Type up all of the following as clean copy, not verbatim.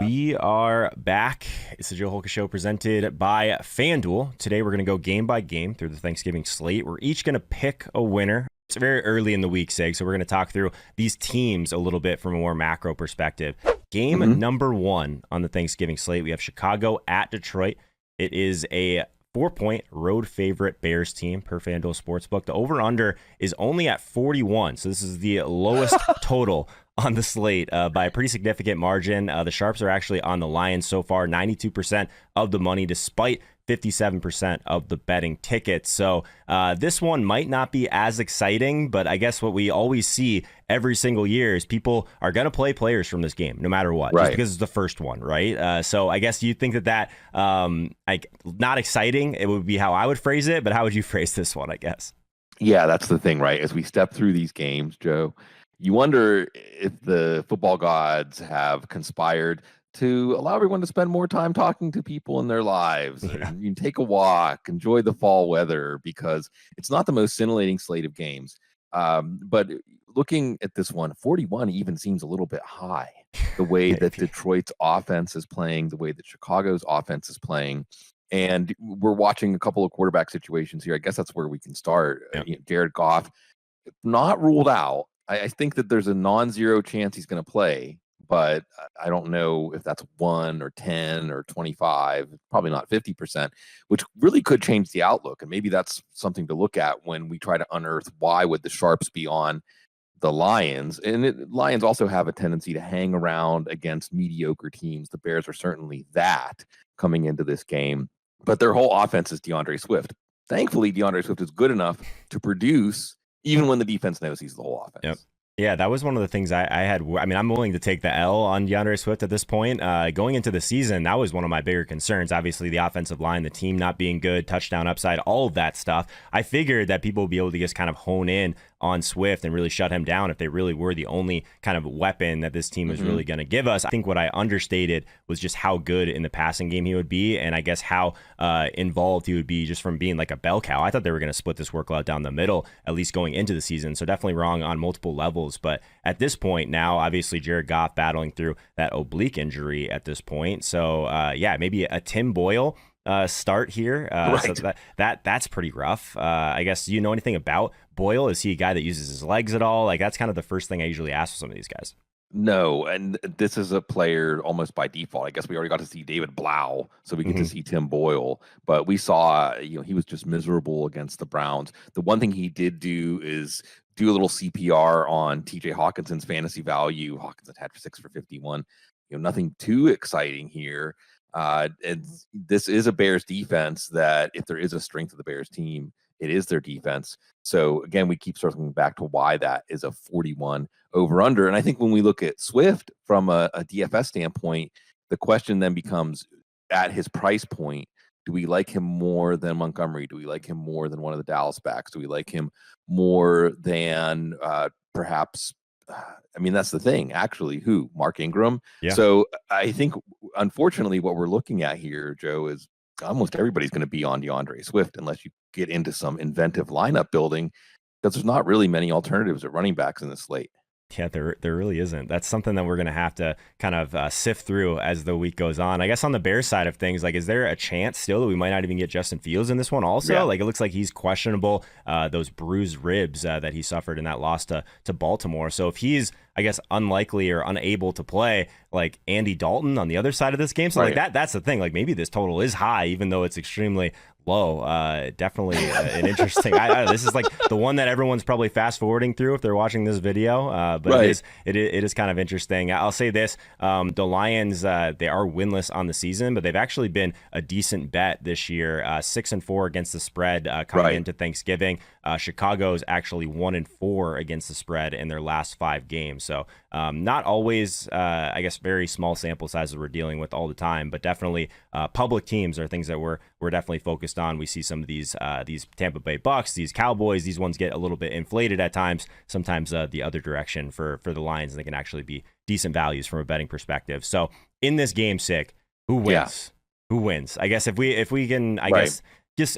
We are back. It's the Joe Holka Show presented by FanDuel. Today we're going to go game by game through the Thanksgiving slate. We're each going to pick a winner. It's very early in the week, Sig, so we're going to talk through these teams a little bit from a more macro perspective. Game number 1 on the Thanksgiving slate, we have Chicago at Detroit. It is a 4-point road favorite Bears team per FanDuel Sportsbook. The over-under is only at 41, so this is the lowest total on the slate by a pretty significant margin. The Sharps are actually on the Lions so far, 92% of the money, despite 57% of the betting tickets. So this one might not be as exciting, but I guess what we always see every single year is people are going to play players from this game, no matter what, just because it's the first one, right? So I guess you think that like not exciting, it would be how I would phrase it, but how would you phrase this one, I guess? Yeah, that's the thing, right? As we step through these games, Joe, you wonder if the football gods have conspired to allow everyone to spend more time talking to people in their lives. Yeah. And you can take a walk, enjoy the fall weather, because it's not the most scintillating slate of games. But looking at this one, 41 even seems a little bit high. The way that Detroit's offense is playing, the way that Chicago's offense is playing. And we're watching a couple of quarterback situations here. I guess that's where we can start. Yep. Jared Goff, not ruled out. I think that there's a non-zero chance he's going to play, but I don't know if that's 1 or 10 or 25, probably not 50%, which really could change the outlook. And maybe that's something to look at when we try to unearth why would the Sharps be on the Lions. And Lions also have a tendency to hang around against mediocre teams. The Bears are certainly that coming into this game, but their whole offense is DeAndre Swift. Thankfully, DeAndre Swift is good enough to produce even when the defense knows he's the whole offense. Yep. Yeah, that was one of the things I had. I mean, I'm willing to take the L on DeAndre Swift at this point. Going into the season, that was one of my bigger concerns. Obviously, the offensive line, the team not being good, touchdown upside, all of that stuff. I figured that people would be able to just kind of hone in on Swift and really shut him down if they really were the only kind of weapon that this team was really going to give us. I think what I understated was just how good in the passing game he would be, and I guess how involved he would be just from being like a bell cow. I thought they were going to split this workload down the middle, at least going into the season. So definitely wrong on multiple levels. But at this point now, obviously Jared Goff battling through that oblique injury at this point. So yeah, maybe a Tim Boyle start here. Right. So that's pretty rough. I guess, do you know anything about Boyle? Is he a guy that uses his legs at all? Like, that's kind of the first thing I usually ask for some of these guys. No, and this is a player almost by default. I guess we already got to see David Blau, so we get to see Tim Boyle. But we saw, he was just miserable against the Browns. The one thing he did do is do a little CPR on TJ Hawkinson's fantasy value. Hawkinson had 6 for 51. Nothing too exciting here. And this is a Bears defense that, if there is a strength of the Bears team, it is their defense. So again, we keep circling back to why that is a 41 over under. And I think when we look at Swift from a DFS standpoint, the question then becomes, at his price point, do we like him more than Montgomery? Do we like him more than one of the Dallas backs? Do we like him more than perhaps I mean, that's the thing, actually. Who? Mark Ingram? Yeah. So I think, unfortunately, what we're looking at here, Joe, is almost everybody's going to be on DeAndre Swift unless you get into some inventive lineup building, because there's not really many alternatives at running backs in the slate. Yeah, there really isn't. That's something that we're going to have to kind of sift through as the week goes on. I guess on the Bears side of things, like, is there a chance still that we might not even get Justin Fields in this one also? Yeah. Like, it looks like he's questionable, those bruised ribs that he suffered in that loss to Baltimore. So if he's, I guess, unlikely or unable to play, like Andy Dalton on the other side of this game. So right. Like that's the thing. Like, maybe this total is high, even though it's extremely low. Definitely an interesting. This is like the one that everyone's probably fast forwarding through if they're watching this video. But right. it is kind of interesting. I'll say this: the Lions, they are winless on the season, but they've actually been a decent bet this year. 6-4 against the spread coming into Thanksgiving. Chicago's actually 1-4 against the spread in their last 5 games. So not always, I guess, very small sample sizes we're dealing with all the time, but definitely public teams are things that we're definitely focused on. We see some of these Tampa Bay Bucks, these Cowboys, these ones get a little bit inflated at times. Sometimes the other direction for the Lions, and they can actually be decent values from a betting perspective. So in this game, Sick, who wins? Yeah. Who wins? I guess if we can, I guess just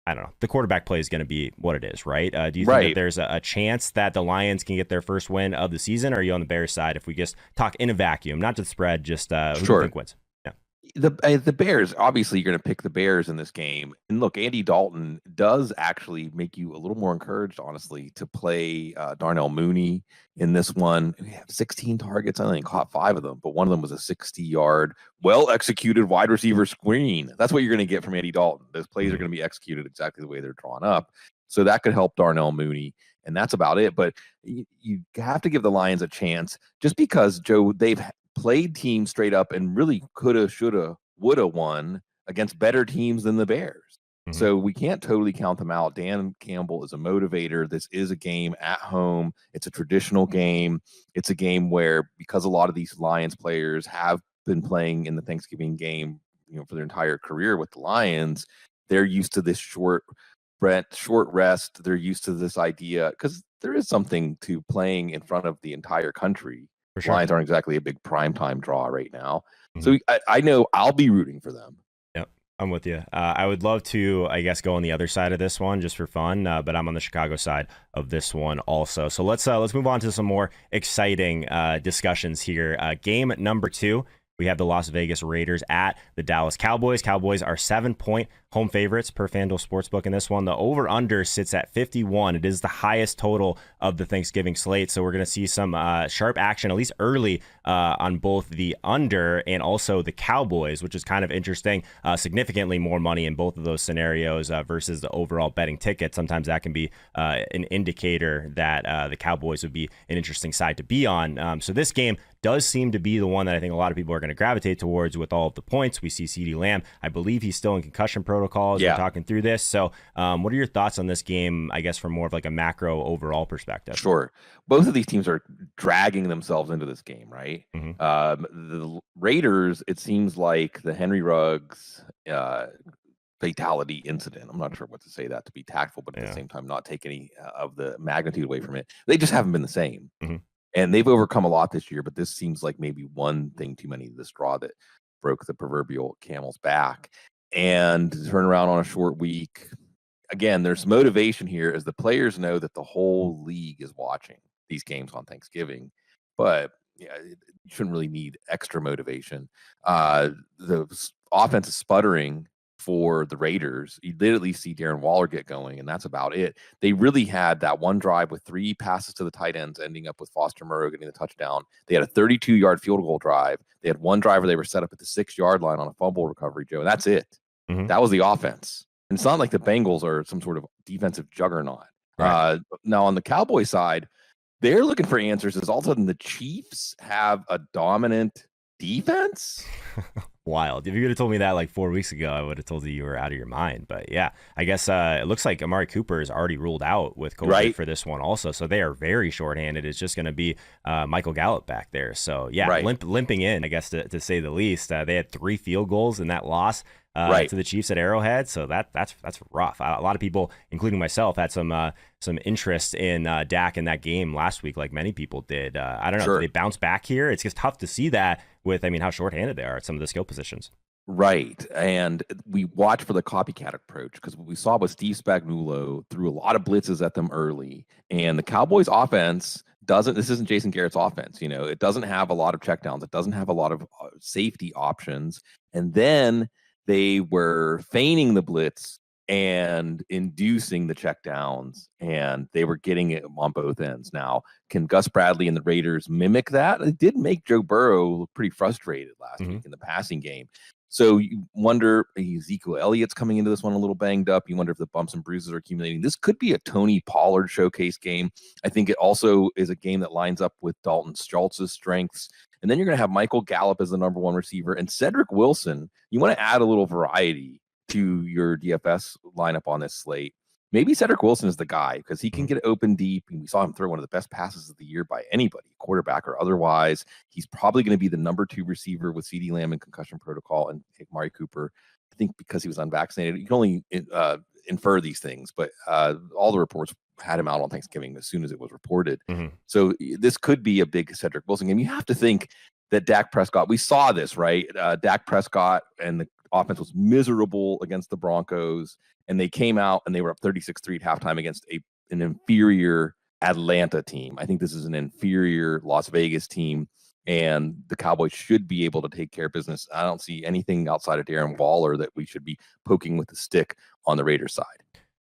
I don't know. The quarterback play is going to be what it is, right? Do you think that Right. there's a chance that the Lions can get their first win of the season? Or are you on the Bears side if we just talk in a vacuum, not to the spread, just who do you Sure. think wins? Yeah. The Bears, obviously you're going to pick the Bears in this game. And look, Andy Dalton does actually make you a little more encouraged, honestly, to play Darnell Mooney in this one. We have 16 targets. I only caught 5 of them, but one of them was a 60-yard, well-executed wide receiver screen. That's what you're going to get from Andy Dalton. Those plays are going to be executed exactly the way they're drawn up. So that could help Darnell Mooney. And that's about it. But you have to give the Lions a chance just because, Joe, they've played teams straight up and really coulda, shoulda, woulda won against better teams than the Bears. So we can't totally count them out. Dan Campbell is a motivator. This is a game at home. It's a traditional game. It's a game where, because a lot of these Lions players have been playing in the Thanksgiving game, for their entire career with the Lions, they're used to this short rest. They're used to this idea, because there is something to playing in front of the entire country. For sure. Lions aren't exactly a big primetime draw right now. So I know I'll be rooting for them. Yep, I'm with you. I would love to, I guess, go on the other side of this one just for fun, but I'm on the Chicago side of this one also. So let's move on to some more exciting discussions here. Game number 2. We have the Las Vegas Raiders at the Dallas Cowboys. Cowboys are 7-point home favorites per FanDuel Sportsbook in this one. The over-under sits at 51. It is the highest total of the Thanksgiving slate. So we're going to see some sharp action, at least early, on both the under and also the Cowboys, which is kind of interesting. Significantly more money in both of those scenarios versus the overall betting ticket. Sometimes that can be an indicator that the Cowboys would be an interesting side to be on. So this game does seem to be the one that I think a lot of people are going to gravitate towards with all of the points. We see CeeDee Lamb. I believe he's still in concussion protocol as we're talking through this. So what are your thoughts on this game, I guess, from more of like a macro overall perspective? Sure. Both of these teams are dragging themselves into this game, right? The Raiders, it seems like the Henry Ruggs fatality incident. I'm not sure what to say that to be tactful, but at the same time, not take any of the magnitude away from it. They just haven't been the same. And they've overcome a lot this year, but this seems like maybe one thing too many, the straw that broke the proverbial camel's back. And turn around on a short week. Again, there's motivation here as the players know that the whole league is watching these games on Thanksgiving. But yeah, you shouldn't really need extra motivation. The offense is sputtering for the Raiders. You literally see Darren Waller get going, and that's about it. They really had that one drive with 3 passes to the tight ends, ending up with Foster Moreau getting the touchdown. They had a 32-yard field goal drive. They had one drive where they were set up at the 6-yard line on a fumble recovery, Joe, and that's it. That was the offense. And it's not like the Bengals are some sort of defensive juggernaut. Right. Now, on the Cowboy side, they're looking for answers as all of a sudden the Chiefs have a dominant defense. Wild. If you would have told me that like 4 weeks ago, I would have told you were out of your mind. But yeah, I guess it looks like Amari Cooper is already ruled out with COVID for this one also. So they are very shorthanded. It's just going to be Michael Gallup back there. So yeah, limping in, I guess, to say the least. They had 3 field goals in that loss to the Chiefs at Arrowhead. So that's rough. A lot of people, including myself, had some interest in Dak in that game last week, like many people did. I don't know if they bounce back here. It's just tough to see that with, how shorthanded they are at some of the skill positions. Right. And we watch for the copycat approach, because what we saw was Steve Spagnuolo threw a lot of blitzes at them early. And the Cowboys offense this isn't Jason Garrett's offense. It doesn't have a lot of checkdowns. It doesn't have a lot of safety options. And then they were feigning the blitz and inducing the checkdowns, and they were getting it on both ends. Now, can Gus Bradley and the Raiders mimic that? It did make Joe Burrow look pretty frustrated last week in the passing game. So you wonder, Ezekiel Elliott's coming into this one a little banged up. You wonder if the bumps and bruises are accumulating. This could be a Tony Pollard showcase game. I think it also is a game that lines up with Dalton Schultz's strengths. And then you're going to have Michael Gallup as the number 1 receiver, and Cedric Wilson. You want to add a little variety to your DFS lineup on this slate. Maybe Cedric Wilson is the guy, because he can get open deep. And we saw him throw one of the best passes of the year by anybody, quarterback or otherwise. He's probably going to be the number 2 receiver with CeeDee Lamb in concussion protocol and Amari Cooper. I think because he was unvaccinated, you can only infer these things, but all the reports had him out on Thanksgiving as soon as it was reported. So this could be a big Cedric Wilson game. You have to think that Dak Prescott, we saw this, right? Dak Prescott and the offense was miserable against the Broncos, and they came out and they were up 36-3 at halftime against an inferior Atlanta team. I think this is an inferior Las Vegas team, and the Cowboys should be able to take care of business. I don't see anything outside of Darren Waller that we should be poking with the stick on the Raiders side.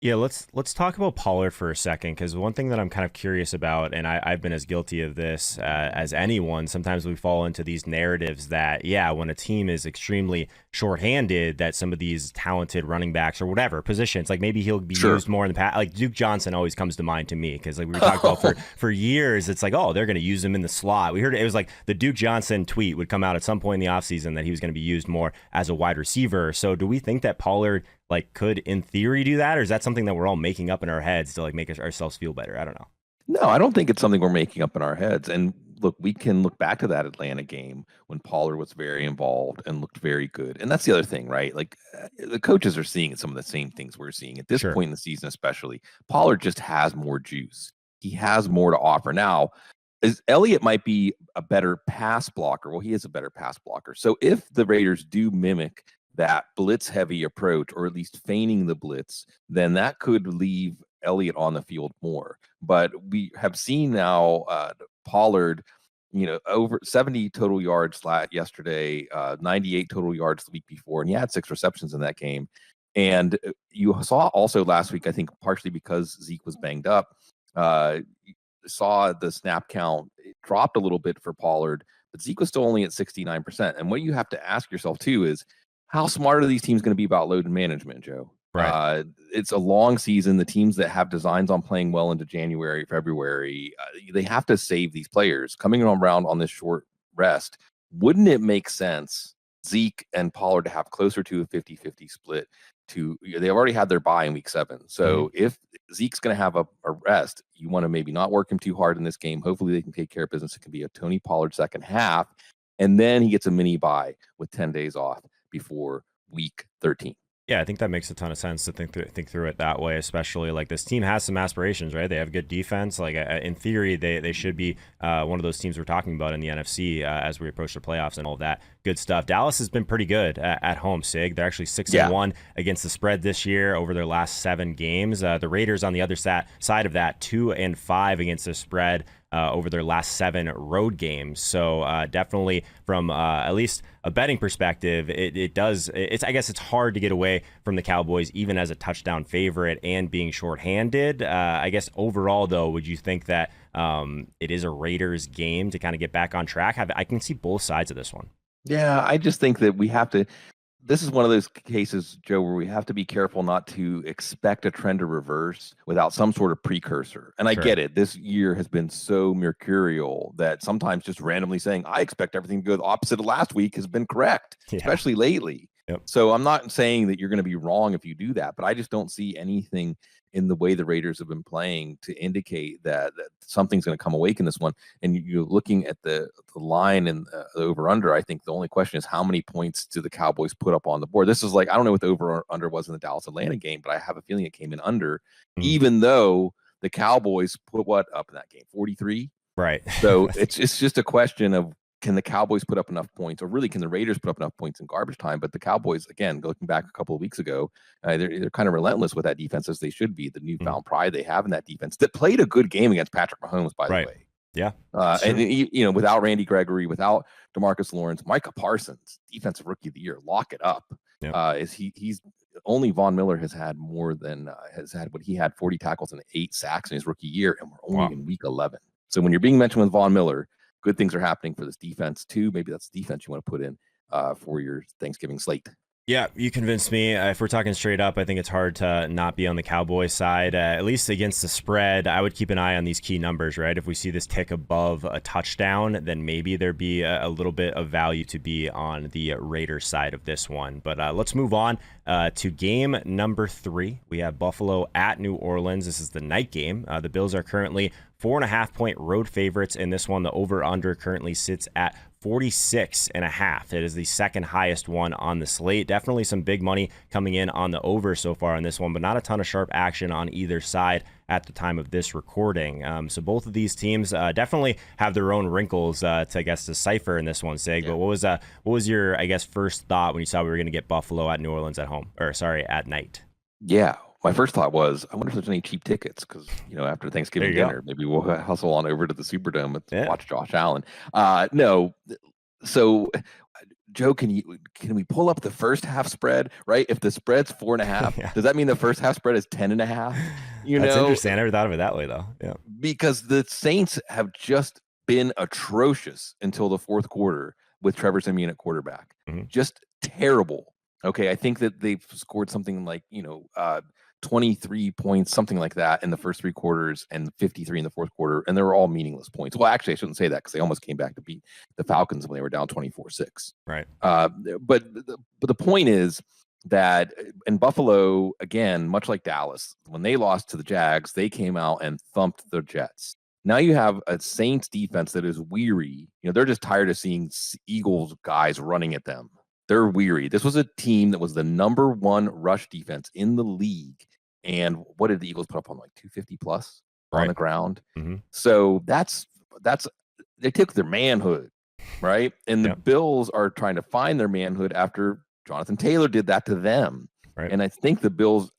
Yeah, let's talk about Pollard for a second, because one thing that I'm kind of curious about, and I've been as guilty of this as anyone, sometimes we fall into these narratives that, yeah, when a team is extremely shorthanded, that some of these talented running backs or whatever positions, like maybe he'll be used more in the past. Like Duke Johnson always comes to mind to me, because like we were talking about for years, it's like, oh, they're going to use him in the slot. We heard it was like the Duke Johnson tweet would come out at some point in the offseason that he was going to be used more as a wide receiver. So do we think that Pollard like could in theory do that, or is that something that we're all making up in our heads to like make ourselves feel better? I don't know. No, I don't think it's something we're making up in our heads. And look, we can look back to that Atlanta game when Pollard was very involved and looked very good. And that's the other thing, right? Like the coaches are seeing some of the same things we're seeing at this point in the season, especially. Pollard just has more juice. He has more to offer. Now, Elliott might be a better pass blocker. Well, he is a better pass blocker. So if the Raiders do mimic that blitz heavy approach, or at least feigning the blitz, then that could leave Elliott on the field more. But we have seen now Pollard, over 70 total yards yesterday, 98 total yards the week before, and he had 6 receptions in that game. And you saw also last week, I think partially because Zeke was banged up, you saw the snap count dropped a little bit for Pollard, but Zeke was still only at 69%. And what you have to ask yourself too is, how smart are these teams going to be about load management, Joe? Right. It's a long season. The teams that have designs on playing well into January, February, they have to save these players. Coming around on this short rest, wouldn't it make sense, Zeke and Pollard, to have closer to a 50-50 split? They've already had their bye in week 7. So if Zeke's going to have a rest, you want to maybe not work him too hard in this game. Hopefully they can take care of business. It can be a Tony Pollard second half, and then he gets a mini bye with 10 days off before week 13. Yeah, I think that makes a ton of sense to think through it that way, especially like this team has some aspirations, right? They have good defense. Like in theory, they should be one of those teams we're talking about in the NFC as we approach the playoffs and all of that good stuff. Dallas has been pretty good at home, Sig. They're actually 6-1 against the spread this year over their last 7 games. The Raiders on the other side of that, 2-5 against the spread over their last 7 road games. So definitely from at least a betting perspective, it's I guess it's hard to get away from the Cowboys even as a touchdown favorite and being shorthanded. I guess overall though, would you think that it is a Raiders game to kind of get back on track? I can see both sides of this one. Yeah, I just think that we have to. This is one of those cases, Joe, where we have to be careful not to expect a trend to reverse without some sort of precursor. And I get it. This year has been so mercurial that sometimes just randomly saying, I expect everything to go the opposite of last week has been correct, especially lately. Yep. So I'm not saying that you're going to be wrong if you do that, but I just don't see anything in the way the Raiders have been playing to indicate that something's going to come awake in this one. And you're looking at the line and the over-under. I think the only question is how many points do the Cowboys put up on the board? This is like, I don't know what the over-under was in the Dallas-Atlanta game, but I have a feeling it came in under, even though the Cowboys put what up in that game? 43? Right. So it's just a question of, can the Cowboys put up enough points, or really can the Raiders put up enough points in garbage time? But the Cowboys, again, looking back a couple of weeks ago, they're kind of relentless with that defense, as they should be. The newfound pride they have in that defense that played a good game against Patrick Mahomes, by the way. Yeah. And without Randy Gregory, without DeMarcus Lawrence, Micah Parsons, defensive rookie of the year, lock it up. Yep. He's only Von Miller has had what he had, 40 tackles and 8 sacks in his rookie year, and we're only in week 11. So when you're being mentioned with Von Miller, good things are happening for this defense too. Maybe that's the defense you want to put in for your Thanksgiving slate. Yeah, you convinced me. If we're talking straight up, I think it's hard to not be on the Cowboys side, at least against the spread. I would keep an eye on these key numbers, right? If we see this tick above a touchdown, then maybe there'd be a little bit of value to be on the Raiders side of this one. But let's move on to game number 3. We have Buffalo at New Orleans. This is the night game. The Bills are currently 4.5-point road favorites in this one. The over-under currently sits at 46.5. It is the second highest one on the slate. Definitely some big money coming in on the over so far on this one, but not a ton of sharp action on either side at the time of this recording. So both of these teams definitely have their own wrinkles to, I guess, decipher in this one, Sig. Yeah. But what was your, I guess, first thought when you saw we were going to get Buffalo at New Orleans at night? Yeah. My first thought was, I wonder if there's any cheap tickets because, after There Thanksgiving you go. dinner, maybe we'll hustle on over to the Superdome and Yeah. watch Josh Allen. No. So, Joe, can we pull up the first half spread, right? If the spread's 4.5, Yeah. does that mean the first half spread is 10.5? That's interesting. I never thought of it that way though. Yeah. Because the Saints have just been atrocious until the fourth quarter with Trevor Siemian at quarterback. Mhm. Just terrible. Okay, I think that they've scored something like 23 points, something like that, in the first three quarters, and 53 in the fourth quarter, and they were all meaningless points. Well, actually, I shouldn't say that because they almost came back to beat the Falcons when they were down 24-6. Right. But the point is that in Buffalo, again, much like Dallas, when they lost to the Jags, they came out and thumped the Jets. Now you have a Saints defense that is weary. They're just tired of seeing Eagles guys running at them. They're weary. This was a team that was the number one rush defense in the league. And what did the Eagles put up on, like 250 plus on the ground? Mm-hmm. So that's they took their manhood, right? And the Bills are trying to find their manhood after Jonathan Taylor did that to them. Right. And I think the Bills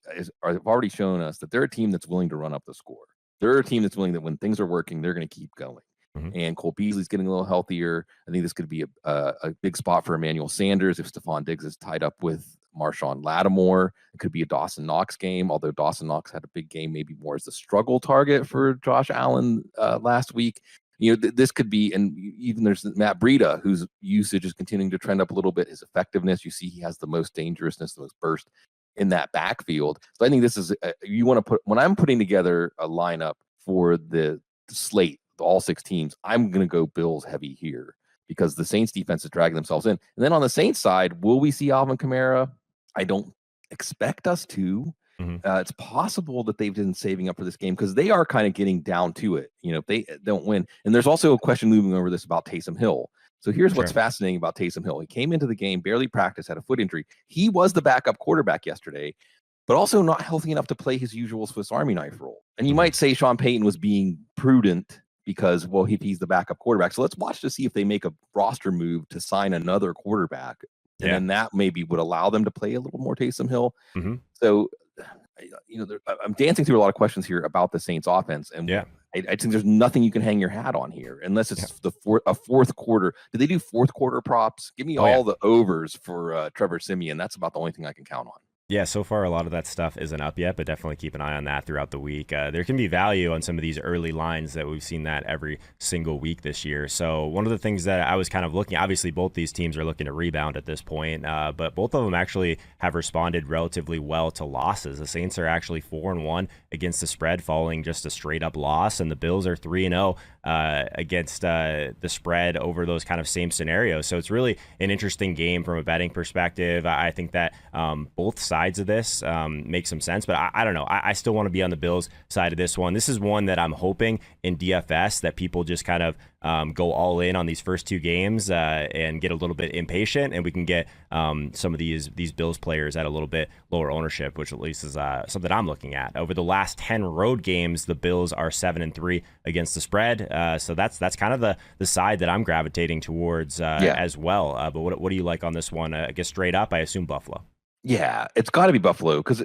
have already shown us that they're a team that's willing to run up the score. They're a team that's willing that when things are working, they're going to keep going. Mm-hmm. And Cole Beasley's getting a little healthier. I think this could be a big spot for Emmanuel Sanders if Stephon Diggs is tied up with Marshawn Lattimore. It could be a Dawson Knox game, although Dawson Knox had a big game, maybe more as the struggle target for Josh Allen last week. This could be, and even there's Matt Breida, whose usage is continuing to trend up a little bit. His effectiveness, you see, he has the most dangerousness, the most burst in that backfield. So I think this is you want to put, when I'm putting together a lineup for the slate, all six teams, I'm going to go Bills heavy here because the Saints defense is dragging themselves in. And then on the Saints side, will we see Alvin Kamara? I don't expect us to. Mm-hmm. It's possible that they've been saving up for this game because they are kind of getting down to it. If they don't win. And there's also a question moving over this about Taysom Hill. So here's what's fascinating about Taysom Hill. He came into the game, barely practiced, had a foot injury. He was the backup quarterback yesterday, but also not healthy enough to play his usual Swiss Army knife role. And you might say Sean Payton was being prudent because, well, he's the backup quarterback. So let's watch to see if they make a roster move to sign another quarterback. And then that maybe would allow them to play a little more Taysom Hill. Mm-hmm. So, I'm dancing through a lot of questions here about the Saints offense. And I think there's nothing you can hang your hat on here unless it's a fourth quarter. Did they do fourth quarter props? Give me all the overs for Trevor Siemian. That's about the only thing I can count on. Yeah, so far a lot of that stuff isn't up yet, but definitely keep an eye on that throughout the week. There can be value on some of these early lines that we've seen that every single week this year. So one of the things that I was kind of looking, obviously both these teams are looking to rebound at this point, but both of them actually have responded relatively well to losses. The Saints are actually 4-1 against the spread following just a straight up loss, and the Bills are 3-0 against the spread over those kind of same scenarios. So it's really an interesting game from a betting perspective. I think that both sides of this make some sense, but I don't know. I still want to be on the Bills side of this one. This is one that I'm hoping in DFS that people just kind of go all in on these first two games and get a little bit impatient, and we can get some of these Bills players at a little bit lower ownership, which at least is something I'm looking at. Over the last 10 road games, the Bills are 7-3 against the spread. So that's kind of the side that I'm gravitating towards as well. But what do you like on this one? I guess straight up, I assume Buffalo. Yeah, it's got to be Buffalo because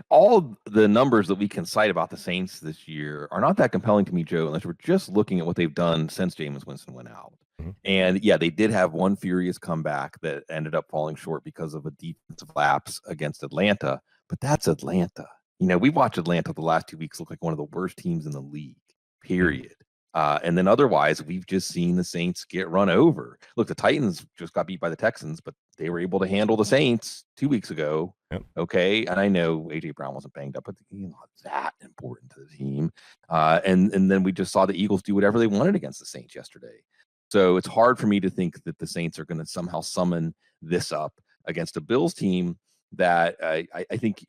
all the numbers that we can cite about the Saints this year are not that compelling to me, Joe, unless we're just looking at what they've done since Jameis Winston went out. Mm-hmm. And yeah, they did have one furious comeback that ended up falling short because of a defensive lapse against Atlanta, but that's Atlanta. We watched Atlanta the last 2 weeks look like one of the worst teams in the league, period. Mm-hmm. And then otherwise, we've just seen the Saints get run over. Look, the Titans just got beat by the Texans, but they were able to handle the Saints 2 weeks ago. Yep. Okay. And I know A.J. Brown wasn't banged up, but he's not that important to the team. And then we just saw the Eagles do whatever they wanted against the Saints yesterday. So it's hard for me to think that the Saints are going to somehow summon this up against a Bills team that I think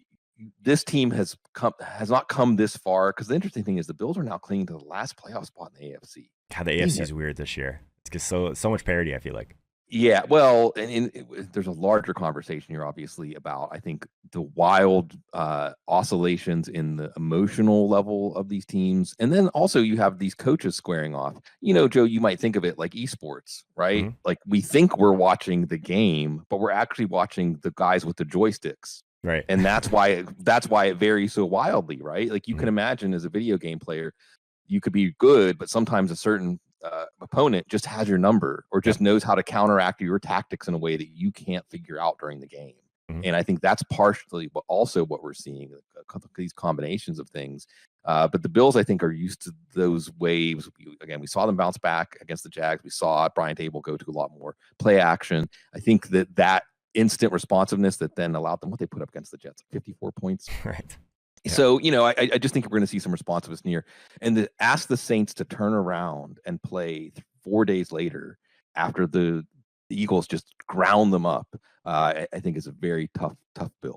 this team has not come this far, because the interesting thing is the Bills are now clinging to the last playoff spot in the AFC. God, the AFC is weird this year. It's just so much parity, I feel like. Yeah, well, and there's a larger conversation here, obviously, about, I think, the wild oscillations in the emotional level of these teams. And then also you have these coaches squaring off. Joe, you might think of it like esports, right? Mm-hmm. Like we think we're watching the game, but we're actually watching the guys with the joysticks. Right. And that's why it varies so wildly, right? Like you can imagine as a video game player, you could be good, but sometimes a certain opponent just has your number or just knows how to counteract your tactics in a way that you can't figure out during the game. And I think that's partially, but also what we're seeing, these combinations of things. But the Bills, I think, are used to those waves. We saw them bounce back against the Jags. We saw Brian Table go to a lot more play action. I think that instant responsiveness that then allowed them, what they put up against the Jets, 54 points. Right. So, I just think we're going to see some responsiveness near, and to ask the Saints to turn around and play 4 days later after the Eagles just ground them up, I think is a very tough bill.